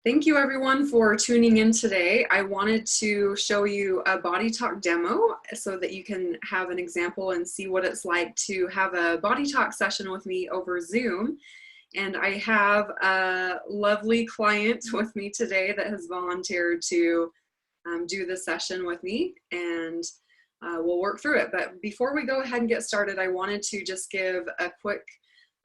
Thank you everyone for tuning in today. I wanted to show you a BodyTalk demo so that you can have an example and see what it's like to have a BodyTalk session with me over Zoom. And I have a lovely client with me today that has volunteered to do this session with me, and we'll work through it. But before we go ahead and get started, I wanted to just give a quick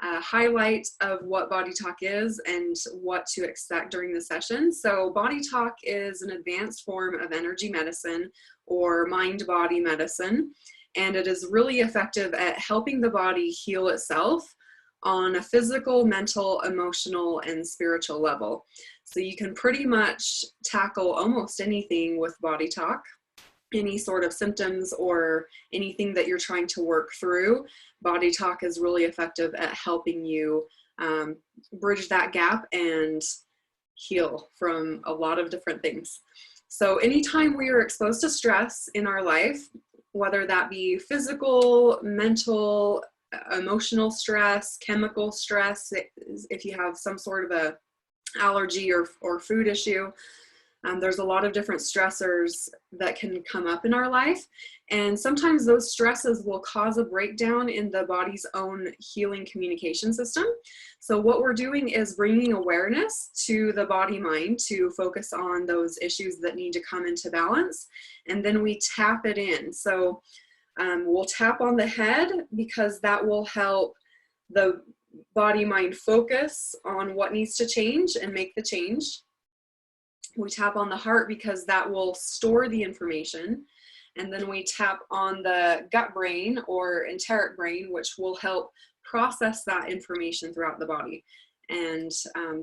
highlight of what BodyTalk is and what to expect during the session. So BodyTalk is an advanced form of energy medicine or mind-body medicine, and it is really effective at helping the body heal itself on a physical, mental, emotional, and spiritual level. So you can pretty much tackle almost anything with BodyTalk. Any sort of symptoms or anything that you're trying to work through, BodyTalk is really effective at helping you bridge that gap and heal from a lot of different things. So anytime we are exposed to stress in our life, whether that be physical, mental, emotional stress, chemical stress, if you have some sort of a allergy or food issue, there's a lot of different stressors that can come up in our life, and sometimes those stresses will cause a breakdown in the body's own healing communication system. So what we're doing is bringing awareness to the body-mind to focus on those issues that need to come into balance, and then we tap it in. So we'll tap on the head because that will help the body-mind focus on what needs to change and make the change. We tap on the heart because that will store the information. And then we tap on the gut brain or enteric brain, which will help process that information throughout the body. And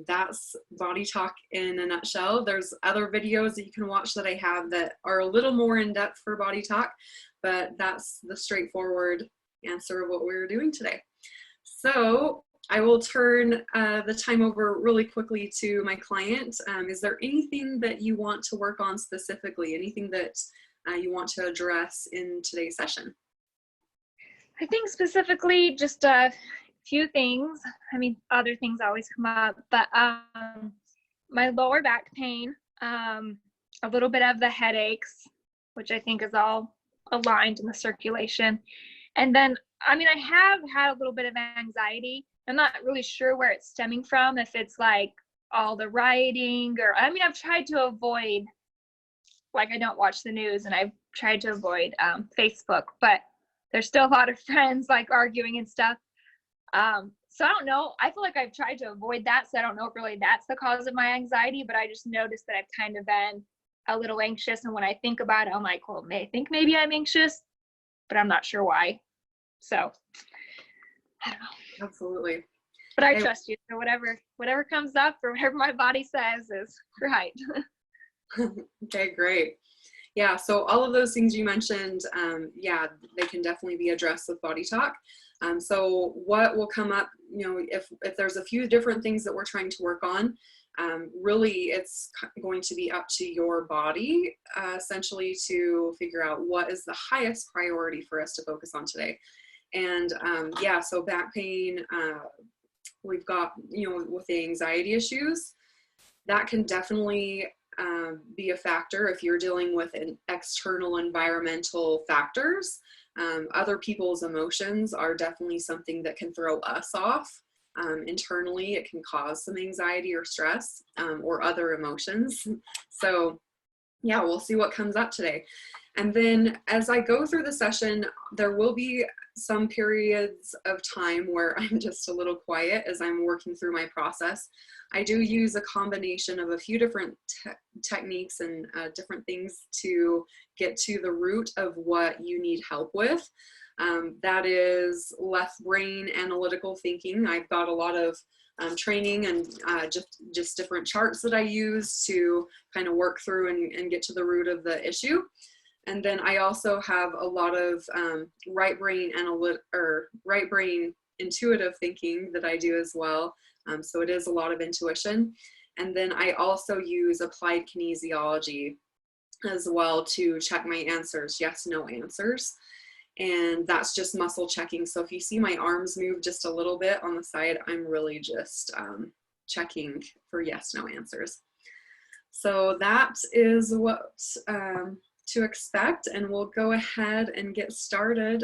that's BodyTalk in a nutshell. There's other videos that you can watch that I have that are a little more in depth for BodyTalk, but that's the straightforward answer of what we're doing today. So I will turn the time over really quickly to my client. Is there anything that you want to work on specifically? Anything that you want to address in today's session? I think specifically just a few things. I mean, other things always come up, but my lower back pain, a little bit of the headaches, which I think is all aligned in the circulation. And then, I mean, I have had a little bit of anxiety. I'm not really sure where it's stemming from, if it's like all the rioting or, I mean, I've tried to avoid, like I don't watch the news, and I've tried to avoid Facebook, but there's still a lot of friends like arguing and stuff. So I don't know. I feel like I've tried to avoid that. So I don't know if really that's the cause of my anxiety, but I just noticed that I've kind of been a little anxious. And when I think about it, I'm like, well, I think maybe I'm anxious, but I'm not sure why. So I don't know. Absolutely. But I trust you. So whatever comes up or whatever my body says is right. Okay, great. Yeah, so all of those things you mentioned, yeah, they can definitely be addressed with BodyTalk. So what will come up, you know, if there's a few different things that we're trying to work on, really it's going to be up to your body, essentially, to figure out what is the highest priority for us to focus on today. And yeah, so back pain, we've got, you know, with the anxiety issues, that can definitely be a factor if you're dealing with an external environmental factors. Other people's emotions are definitely something that can throw us off. Internally, it can cause some anxiety or stress or other emotions. So yeah, we'll see what comes up today. And then as I go through the session, there will be some periods of time where I'm just a little quiet as I'm working through my process. I do use a combination of a few different techniques and different things to get to the root of what you need help with. That is left brain analytical thinking. I've got a lot of training and just different charts that I use to kind of work through and get to the root of the issue. And then I also have a lot of right brain intuitive thinking that I do as well. So it is a lot of intuition. And then I also use applied kinesiology as well to check my answers, yes, no answers. And that's just muscle checking. So if you see my arms move just a little bit on the side, I'm really just checking for yes, no answers. So that is what to expect, and we'll go ahead and get started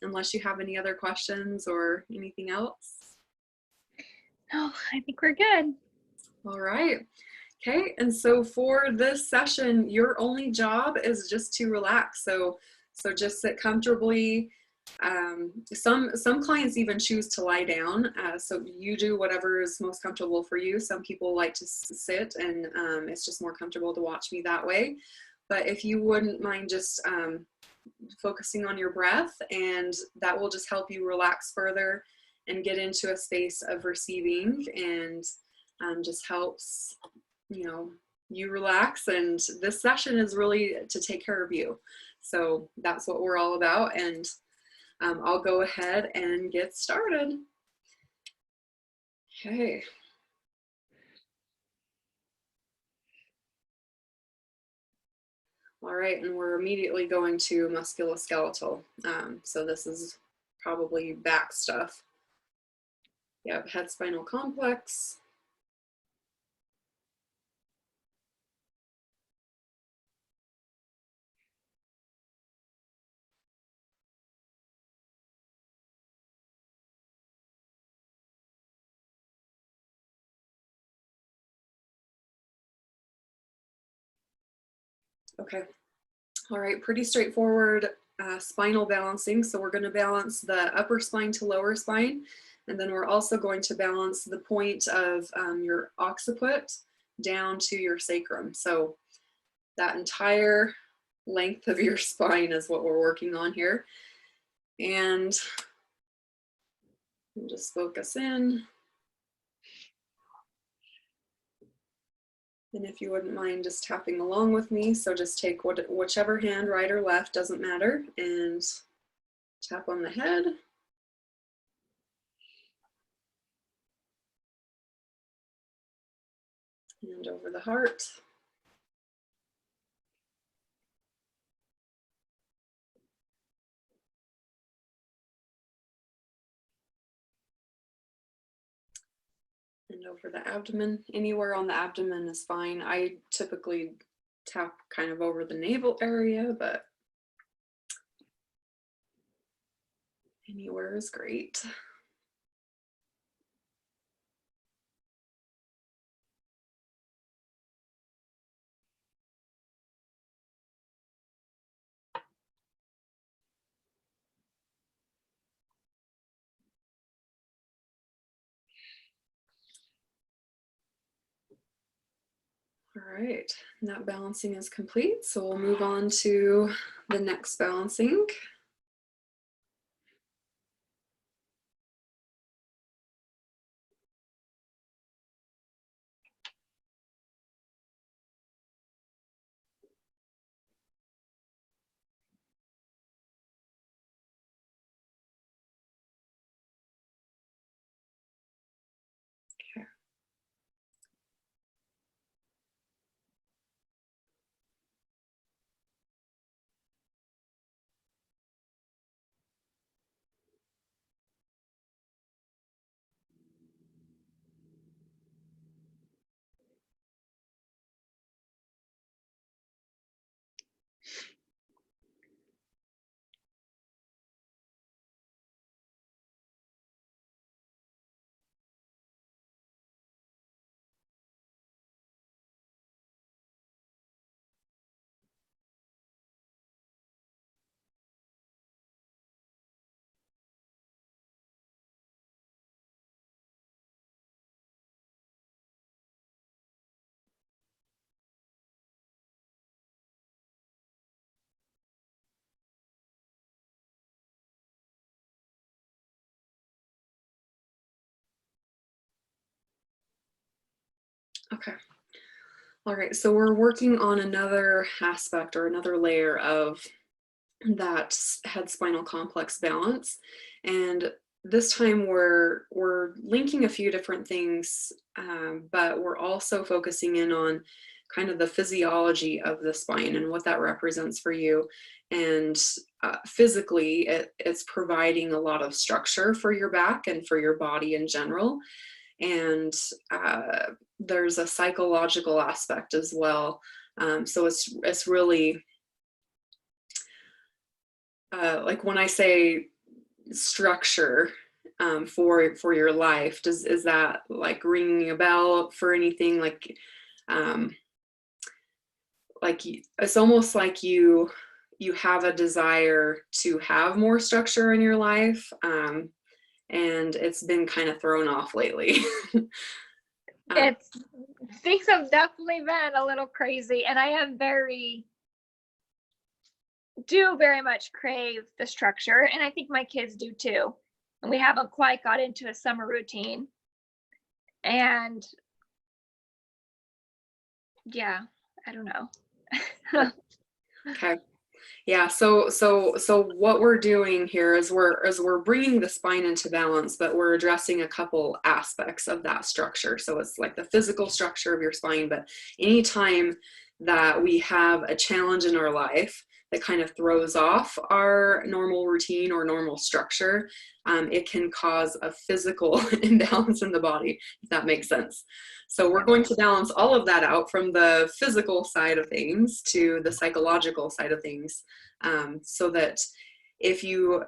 unless you have any other questions or anything else. No, I think we're good. All right. Okay, and so for this session, your only job is just to relax. So just sit comfortably. Some clients even choose to lie down. So you do whatever is most comfortable for you. Some people like to sit, and it's just more comfortable to watch me that way. But if you wouldn't mind just focusing on your breath, and that will just help you relax further and get into a space of receiving, and just helps, you know, you relax. And this session is really to take care of you. So that's what we're all about. And I'll go ahead and get started. Okay. All right, and we're immediately going to musculoskeletal. So this is probably back stuff. Yep, head spinal complex. Okay. All right, pretty straightforward spinal balancing. So we're going to balance the upper spine to lower spine. And then we're also going to balance the point of your occiput down to your sacrum. So that entire length of your spine is what we're working on here. And we'll just focus in. And if you wouldn't mind just tapping along with me, so just take whichever hand, right or left, doesn't matter, and tap on the head. And over the heart. And over the abdomen. Anywhere on the abdomen is fine. I typically tap kind of over the navel area, but anywhere is great. All right, and that balancing is complete. So we'll move on to the next balancing. Okay. Okay. All right, so we're working on another aspect or another layer of that head spinal complex balance. And this time we're linking a few different things, but we're also focusing in on kind of the physiology of the spine and what that represents for you. And physically, it's providing a lot of structure for your back and for your body in general. and there's a psychological aspect as well. So it's really like when I say structure for your life, is that like ringing a bell for anything? Like it's almost like you have a desire to have more structure in your life, and it's been kind of thrown off lately. It's things have definitely been a little crazy, and I am very much crave the structure, and I think my kids do too. And we haven't quite got into a summer routine. And yeah, I don't know. Okay. Yeah, so what we're doing here is we're bringing the spine into balance, but we're addressing a couple aspects of that structure. So it's like the physical structure of your spine, but anytime that we have a challenge in our life that kind of throws off our normal routine or normal structure, it can cause a physical imbalance in the body, if that makes sense. So we're going to balance all of that out from the physical side of things to the psychological side of things, so that if you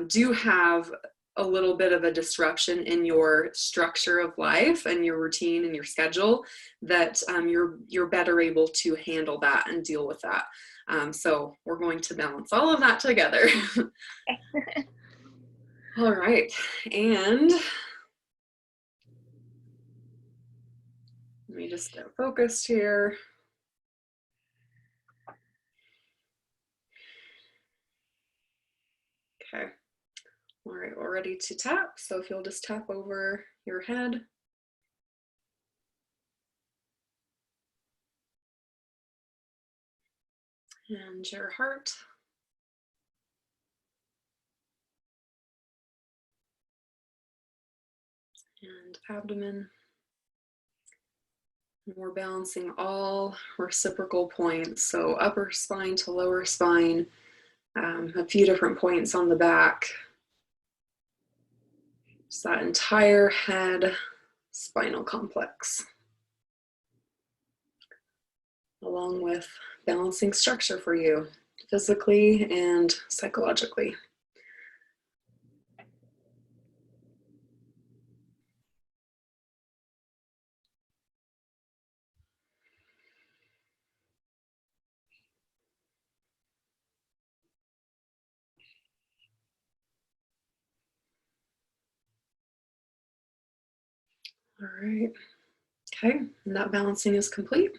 do have a little bit of a disruption in your structure of life and your routine and your schedule, that you're better able to handle that and deal with that. So we're going to balance all of that together. All right, and let me just get focused here. Okay. All right, we're ready to tap. So if you'll just tap over your head. And your heart. And abdomen. And we're balancing all reciprocal points. So upper spine to lower spine, a few different points on the back. It's that entire head spinal complex, along with balancing structure for you, physically and psychologically. All right, okay, and that balancing is complete.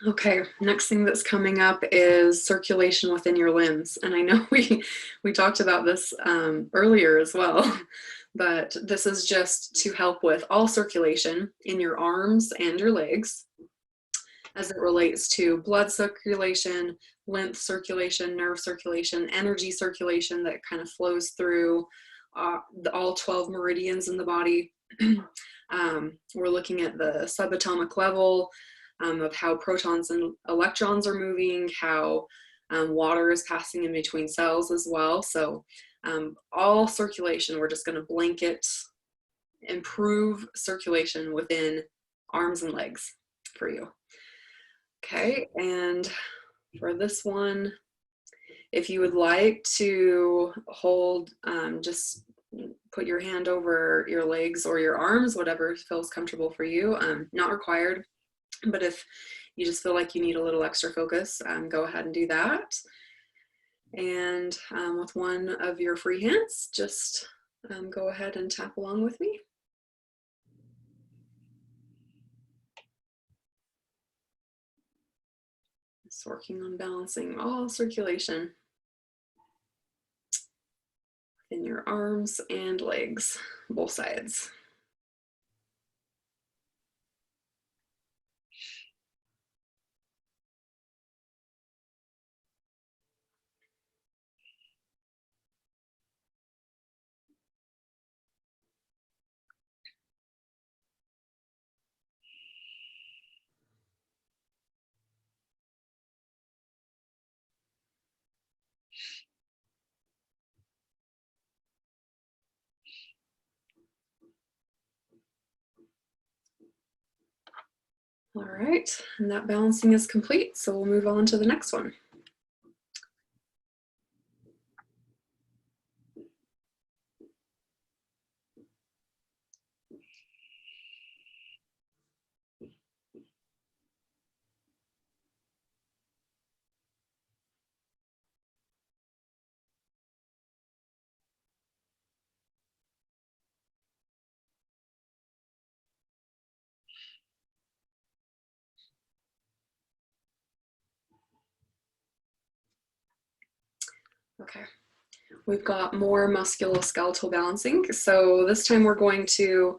Okay, next thing that's coming up is circulation within your limbs. And I know we talked about this earlier as well, but this is just to help with all circulation in your arms and your legs as it relates to blood circulation, lymph circulation, nerve circulation, energy circulation that kind of flows through all 12 meridians in the body. We're looking at the subatomic level, of how protons and electrons are moving, how water is passing in between cells as well. So all circulation, we're just going to blanket improve circulation within arms and legs for you. Okay, and for this one, if you would like to hold, just put your hand over your legs or your arms, whatever feels comfortable for you, not required. But if you just feel like you need a little extra focus, go ahead and do that. And with one of your free hands, just go ahead and tap along with me. Just working on balancing all circulation in your arms and legs, both sides. All right, and that balancing is complete, so we'll move on to the next one. Okay, we've got more musculoskeletal balancing. So this time we're going to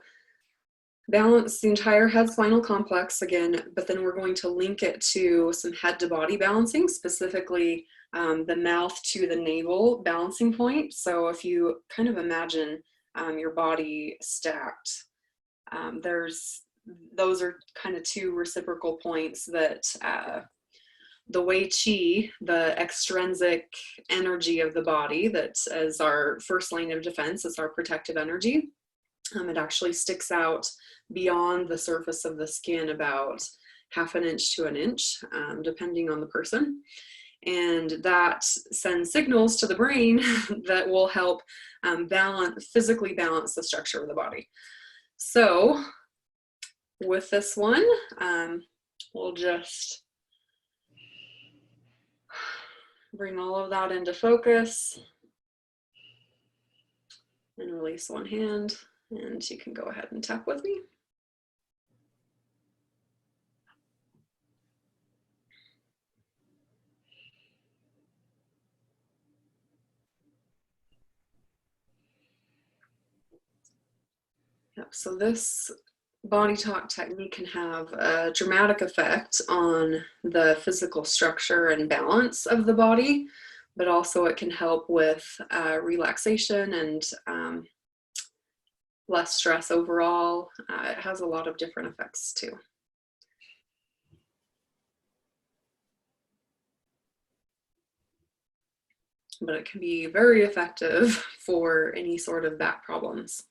balance the entire head spinal complex again, but then we're going to link it to some head to body balancing, specifically the mouth to the navel balancing point. So if you kind of imagine your body stacked, those are kind of two reciprocal points that the Wei Qi, the extrinsic energy of the body, that is our first line of defense, it's our protective energy. It actually sticks out beyond the surface of the skin about 1/2 inch to 1 inch, depending on the person. And that sends signals to the brain that will help physically balance the structure of the body. So with this one, we'll just bring all of that into focus and release one hand, and you can go ahead and tap with me. Yep, so this BodyTalk technique can have a dramatic effect on the physical structure and balance of the body, but also it can help with relaxation and less stress overall. It has a lot of different effects too. But it can be very effective for any sort of back problems.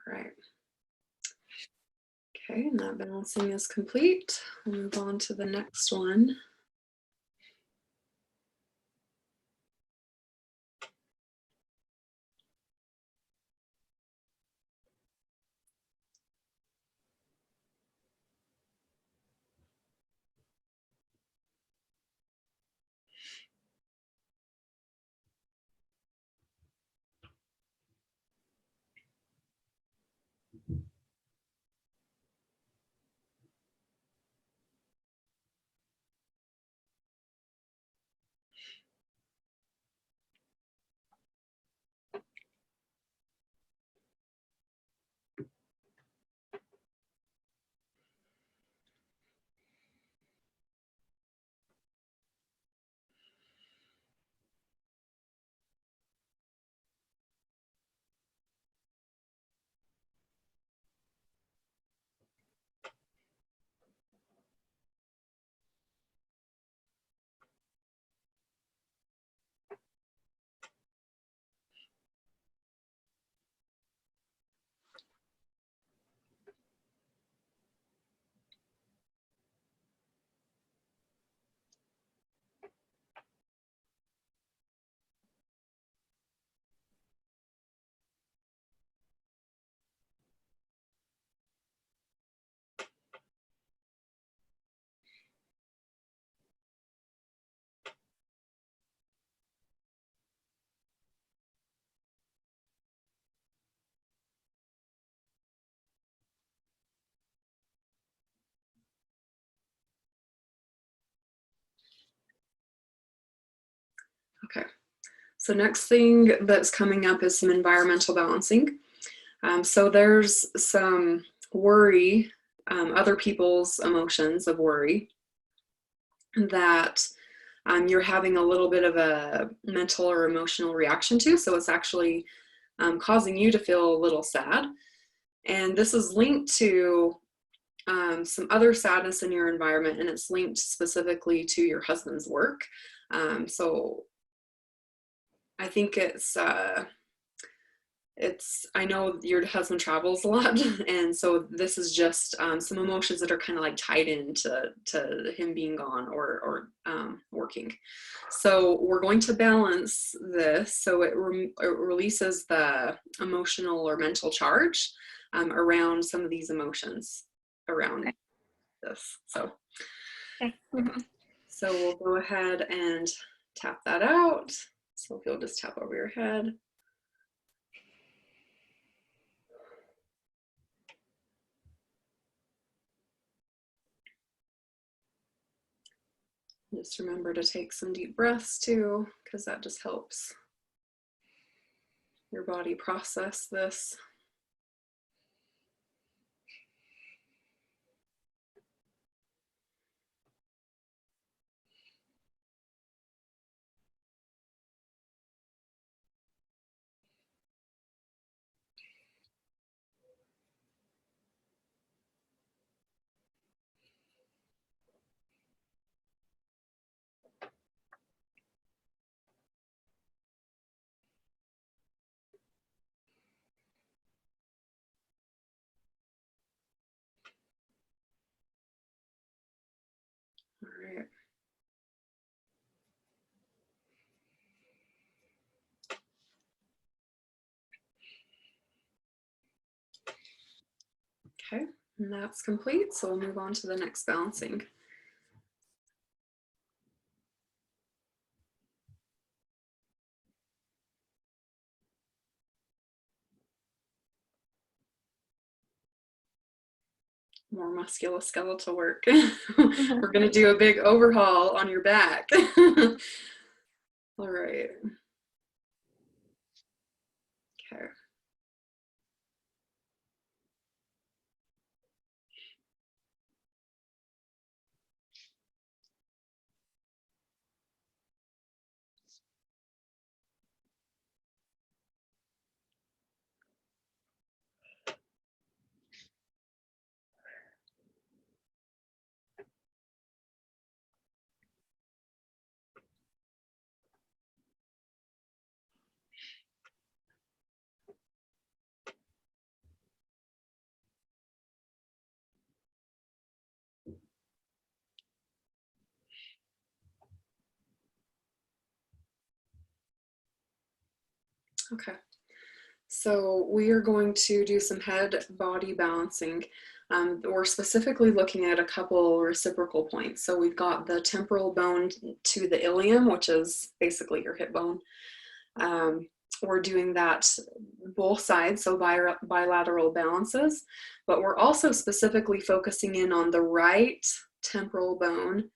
All right. Okay, and that balancing is complete. We'll move on to the next one. Okay, so next thing that's coming up is some environmental balancing. So there's some worry, other people's emotions of worry that you're having a little bit of a mental or emotional reaction to. So it's actually causing you to feel a little sad. And this is linked to some other sadness in your environment, and it's linked specifically to your husband's work. So I think I know your husband travels a lot, and so this is just some emotions that are kind of like tied into him being gone or working. So we're going to balance this so it releases the emotional or mental charge around some of these emotions around this. So, so we'll go ahead and tap that out. So if you'll just tap over your head. Just remember to take some deep breaths too, because that just helps your body process this. All right. Okay, and that's complete. So we'll move on to the next balancing. More musculoskeletal work. We're going to do a big overhaul on your back. All right. Okay. Okay. So we are going to do some head body balancing. We're specifically looking at a couple reciprocal points. So we've got the temporal bone to the ilium, which is basically your hip bone. We're doing that both sides, so bilateral balances, but we're also specifically focusing in on the right temporal bone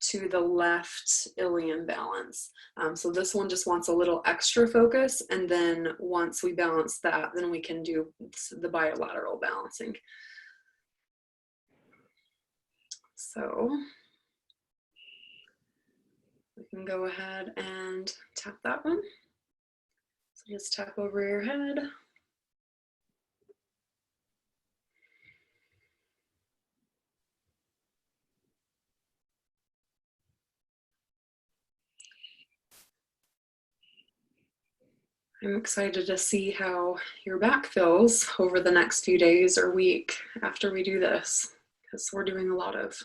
to the left ilium balance. So this one just wants a little extra focus, and then once we balance that, then we can do the bilateral balancing. So we can go ahead and tap that one. So just tap over your head. I'm excited to see how your back feels over the next few days or week after we do this, because we're doing a lot of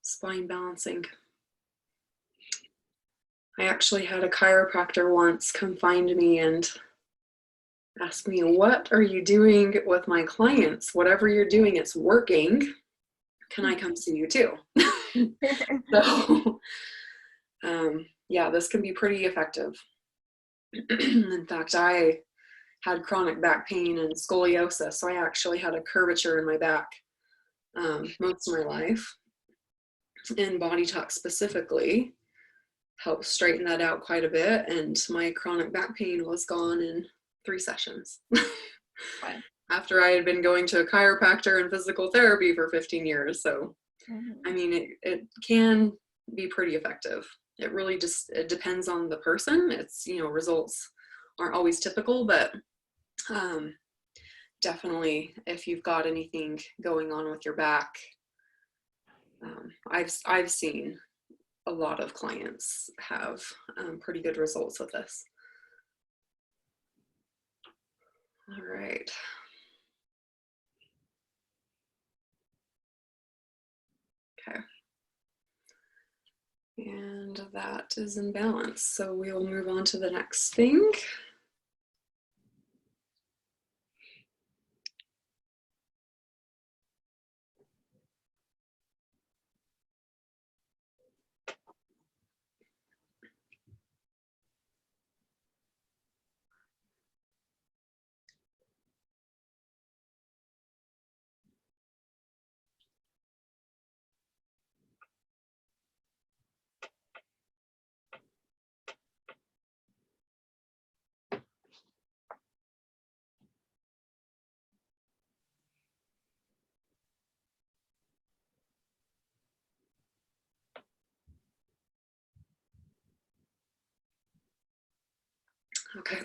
spine balancing. I actually had a chiropractor once come find me and ask me, what are you doing with my clients? Whatever you're doing, it's working. Can I come see you too? So, yeah, this can be pretty effective. In fact, I had chronic back pain and scoliosis, so I actually had a curvature in my back most of my life. And BodyTalk specifically helped straighten that out quite a bit, and my chronic back pain was gone in 3 sessions. After I had been going to a chiropractor and physical therapy for 15 years. So, I mean, it can be pretty effective it really just, it depends on the person. It's, you know, results aren't always typical, but definitely if you've got anything going on with your back, I've seen a lot of clients have pretty good results with this. All right. Okay. And that is in balance. So we'll move on to the next thing. Okay,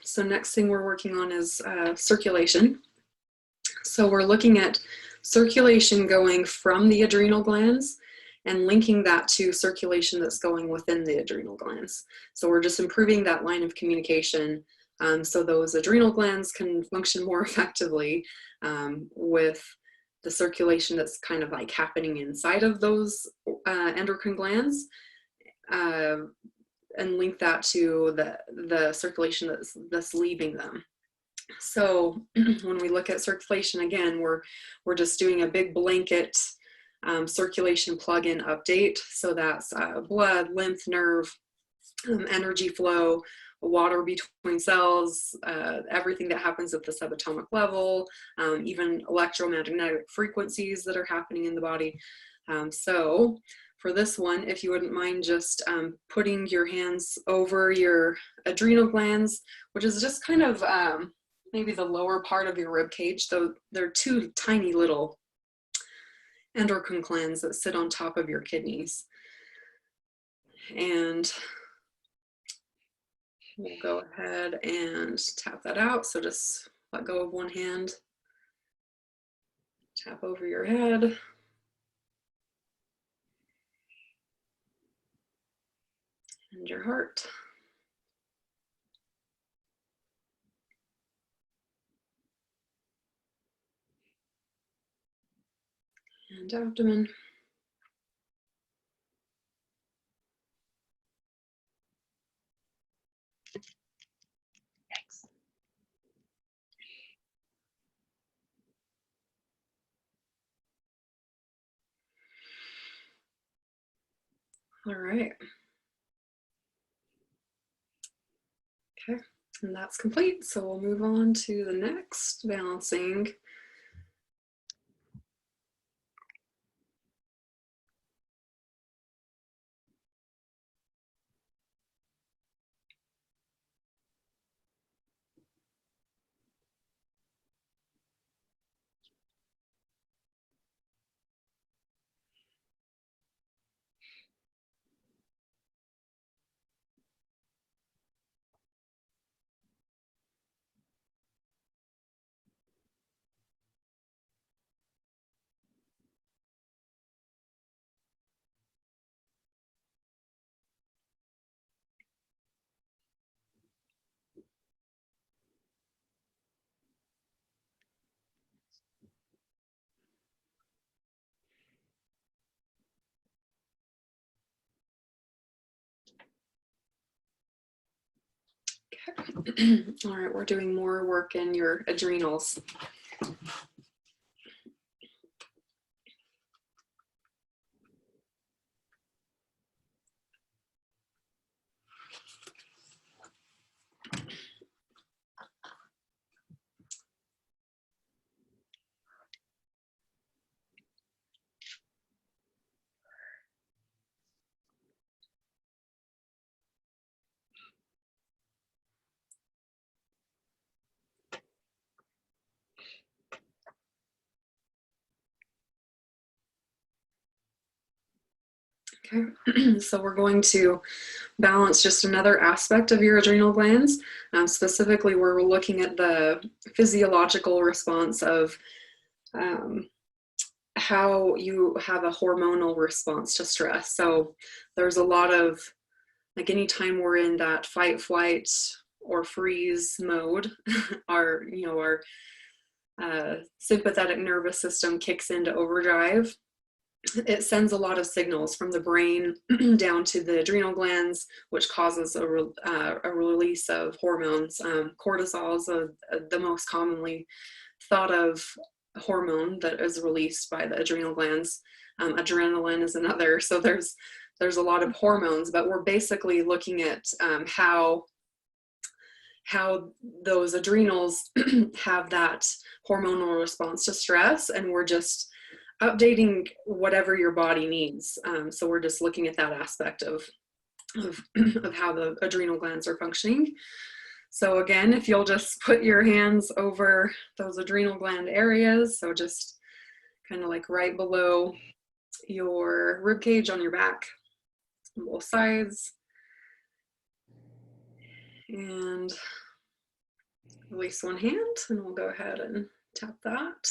so next thing we're working on is circulation. So we're looking at circulation going from the adrenal glands and linking that to circulation that's going within the adrenal glands. So we're just improving that line of communication so those adrenal glands can function more effectively with the circulation that's kind of like happening inside of those endocrine glands. And link that to the circulation that's leaving them. So when we look at circulation again, we're just doing a big blanket circulation plug-in update. So that's blood, lymph, nerve, energy flow, water between cells, everything that happens at the subatomic level, even electromagnetic frequencies that are happening in the body. So for this one, if you wouldn't mind just putting your hands over your adrenal glands, which is just kind of maybe the lower part of your rib cage, though they're two tiny little endocrine glands that sit on top of your kidneys. And we'll go ahead and tap that out. So just let go of one hand, tap over your head. And your heart. And abdomen. Thanks. All right. Okay, and that's complete. So we'll move on to the next balancing. Okay. All right, we're doing more work in your adrenals. Okay, so we're going to balance just another aspect of your adrenal glands. Specifically, we're looking at the physiological response of how you have a hormonal response to stress. So there's a lot of, like, anytime we're in that fight, flight, or freeze mode, our sympathetic nervous system kicks into overdrive. It sends a lot of signals from the brain down to the adrenal glands, which causes a release of hormones. Cortisol is the most commonly thought of hormone that is released by the adrenal glands. Adrenaline is another. So there's a lot of hormones, but we're basically looking at how those adrenals have that hormonal response to stress, and we're just updating whatever your body needs. So we're just looking at that aspect of how the adrenal glands are functioning. So again, if you'll just put your hands over those adrenal gland areas, so just kind of like right below your rib cage on your back, on both sides, and release one hand, and we'll go ahead and tap that.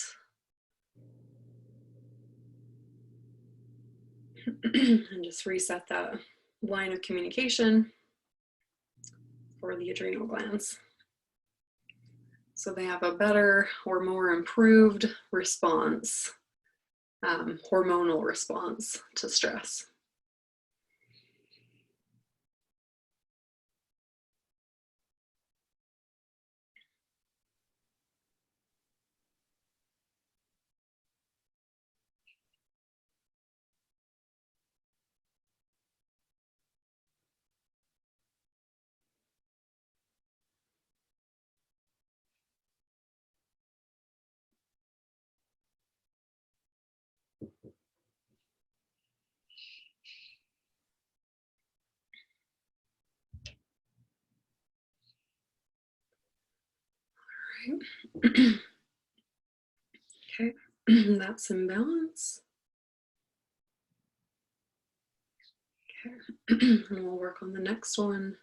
And just reset that line of communication for the adrenal glands, so they have a better or more improved response, hormonal response to stress. Okay, that's in balance. Okay, and we'll work on the next one.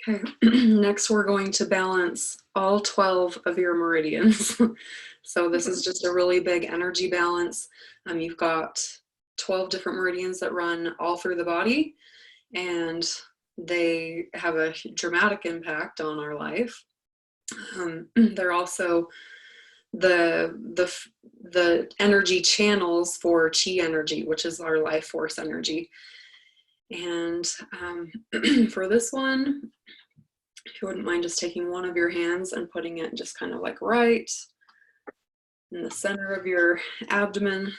Okay, next we're going to balance all 12 of your meridians. So this is just a really big energy balance. You've got 12 different meridians that run all through the body, and they have a dramatic impact on our life. They're also the energy channels for chi energy, which is our life force energy. And for this one, if you wouldn't mind just taking one of your hands and putting it just kind of like right in the center of your abdomen.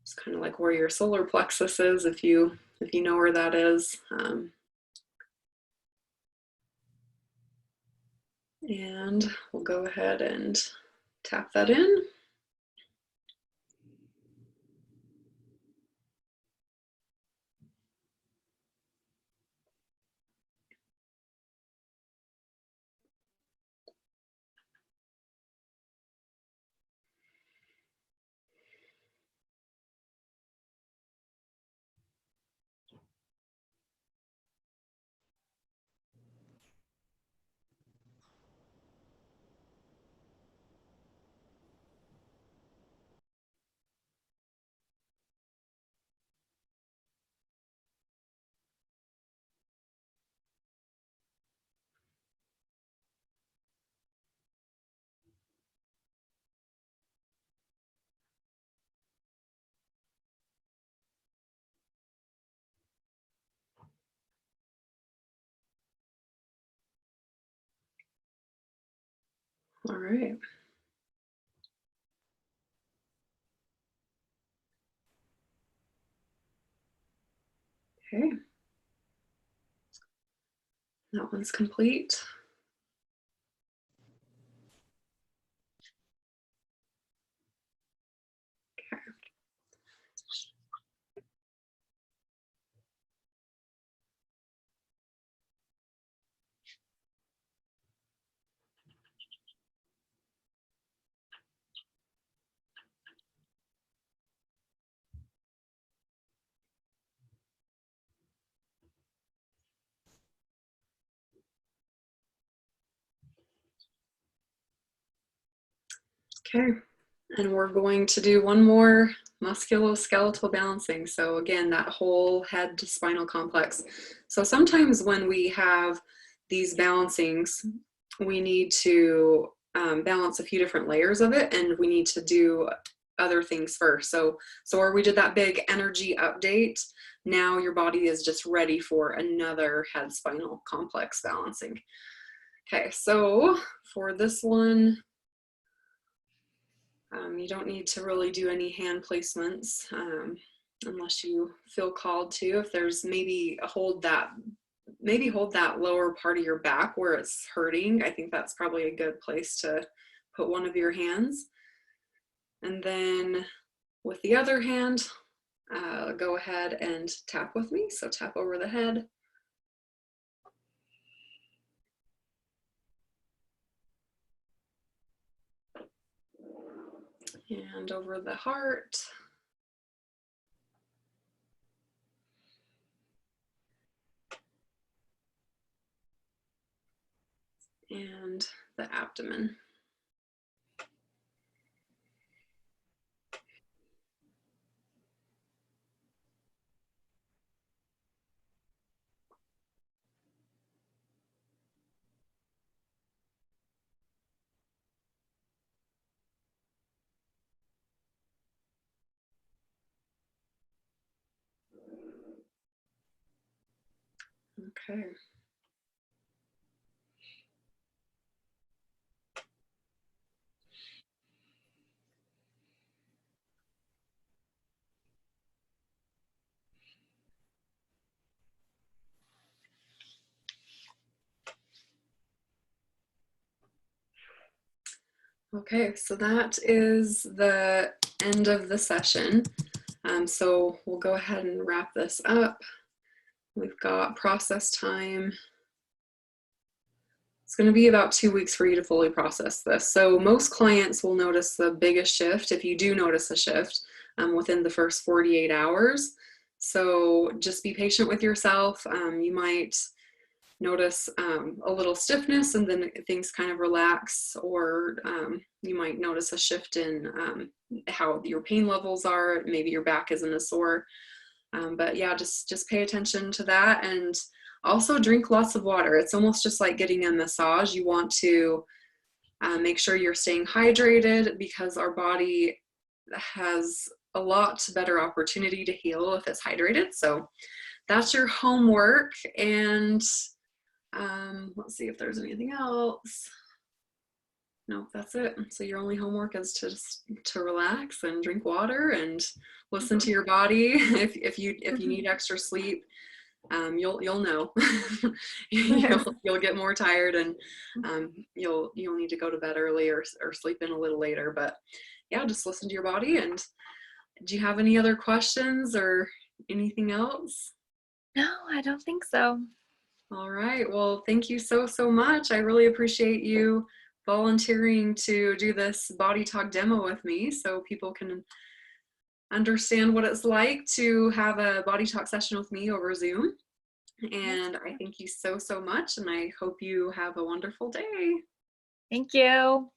It's kind of like where your solar plexus is, if you know where that is. And we'll go ahead and tap that in. All right. Okay. That one's complete. Okay, and we're going to do one more musculoskeletal balancing. So again, that whole head to spinal complex. So sometimes when we have these balancings, we need to balance a few different layers of it, and we need to do other things first. So where we did that big energy update, now your body is just ready for another head spinal complex balancing. Okay, so for this one, you don't need to really do any hand placements unless you feel called to. If there's maybe hold that lower part of your back where it's hurting, I think that's probably a good place to put one of your hands. And then with the other hand, go ahead and tap with me. So tap over the head. And over the heart. And the abdomen. Okay. Okay, so that is the end of the session. So we'll go ahead and wrap this up. We've got process time. It's going to be about 2 weeks for you to fully process this. So most clients will notice the biggest shift, if you do notice a shift, within the first 48 hours. So just be patient with yourself. You might notice a little stiffness and then things kind of relax, or you might notice a shift in how your pain levels are. Maybe your back isn't as sore. But yeah, just pay attention to that, and also drink lots of water. It's almost just like getting a massage. You want to make sure you're staying hydrated, because our body has a lot better opportunity to heal if it's hydrated. So that's your homework, and let's see if there's anything else. No, that's it. So your only homework is to relax and drink water and listen to your body. If you need extra sleep, you'll know. you'll get more tired, and you'll need to go to bed early or sleep in a little later. But yeah, just listen to your body. And do you have any other questions or anything else? No, I don't think so. All right. Well, thank you so much. I really appreciate you volunteering to do this BodyTalk demo with me, so people can understand what it's like to have a BodyTalk session with me over Zoom. And I thank you so much, and I hope you have a wonderful day. Thank you.